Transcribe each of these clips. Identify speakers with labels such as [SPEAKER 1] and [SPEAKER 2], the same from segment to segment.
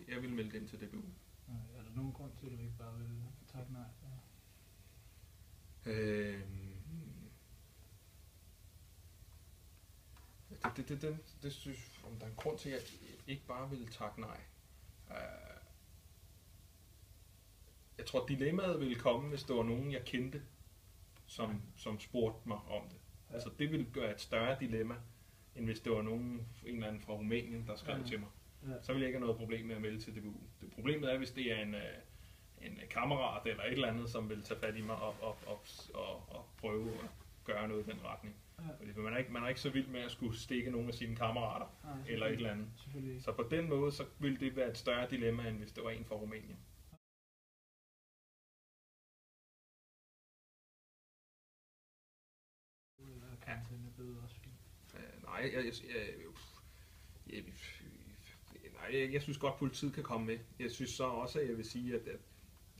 [SPEAKER 1] Jeg vil melde det ind til DBU.
[SPEAKER 2] Er der nogen grund til, at du ikke bare vil takke nej?
[SPEAKER 1] Det synes, om der er en grund til, at jeg ikke bare vil takke nej. Jeg tror, dilemmaet ville komme, hvis der var nogen, jeg kendte, som spurgte mig om det. Ja. Altså, det ville gøre et større dilemma, end hvis det var en eller anden fra Rumænien, der skrev til mig. Ja. Så ville jeg ikke have noget problem med at melde til DBU. Problemet er, hvis det er en kammerat eller et eller andet, som vil tage fat i mig og prøve at gøre noget i den retning. Ja. Fordi man er ikke så vild med at skulle stikke nogle af sine kammerater eller et eller andet. Så på den måde, så ville det være et større dilemma, end hvis det var en fra Rumænien. Jeg synes godt, politiet kan komme med. Jeg synes så også, at jeg vil sige,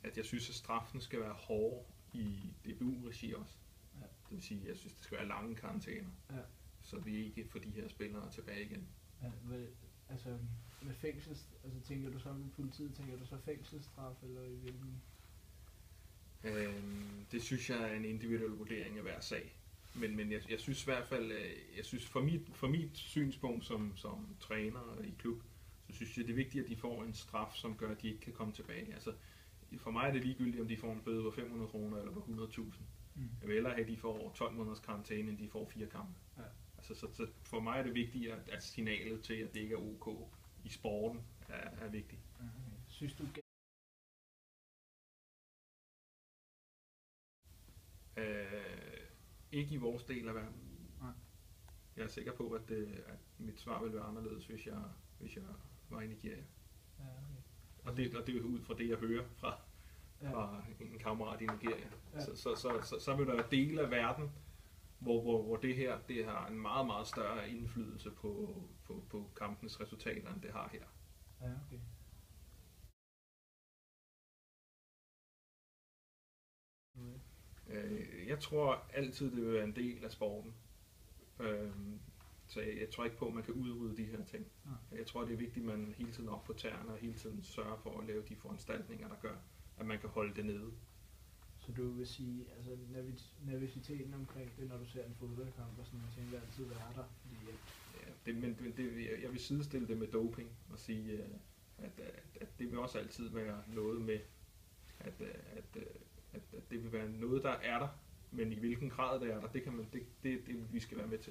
[SPEAKER 1] at jeg synes, at straffen skal være hård i DBU-regi også. Ja. Det vil sige, at jeg synes, det skal være lange karantæner, så vi ikke får de her spillere tilbage igen.
[SPEAKER 2] Ja, med fængsels, tænker du så med politiet, tænker du så fængselsstraf, eller i hvilken?
[SPEAKER 1] Det synes jeg er en individuel vurdering af hver sag. Men jeg synes i hvert fald, for mit synspunkt som træner i klub, så synes jeg, det er vigtigt, at de får en straf, som gør, at de ikke kan komme tilbage. Altså, for mig er det ligegyldigt, om de får en bøde på 500 kroner eller på 100.000. Jeg vil hellere have, at de får 12 måneders karantæne, end de får 4 kampe. Ja. Altså, så for mig er det vigtigt, at signalet til, at det ikke er OK i sporten, er vigtigt.
[SPEAKER 2] Okay. Synes du
[SPEAKER 1] ikke i vores del af verden. Nej. Jeg er sikker på, at mit svar ville være anderledes, hvis jeg var i Nigeria. Ja, okay. Og det er ud fra det, jeg hører fra en kammerat i Nigeria. Ja. Så vil der være dele af verden, hvor det har en meget, meget større indflydelse på kampens resultater, end det har her.
[SPEAKER 2] Ja, okay.
[SPEAKER 1] Jeg tror altid, det vil være en del af sporten. Så jeg tror ikke på, at man kan udrydde de her ting. Jeg tror, det er vigtigt, at man hele tiden op på tæerne og hele tiden sørger for at lave de foranstaltninger, der gør, at man kan holde det nede.
[SPEAKER 2] Så du vil sige, altså nervøsiteten omkring det, når du ser en fodboldkamp og sådan noget, tænker jeg altid, hvad er der?
[SPEAKER 1] Jeg vil sidestille det med doping og sige, at det vil også altid være noget med, at det vil være noget, der er der, men i hvilken grad det er der, det vi skal være med til.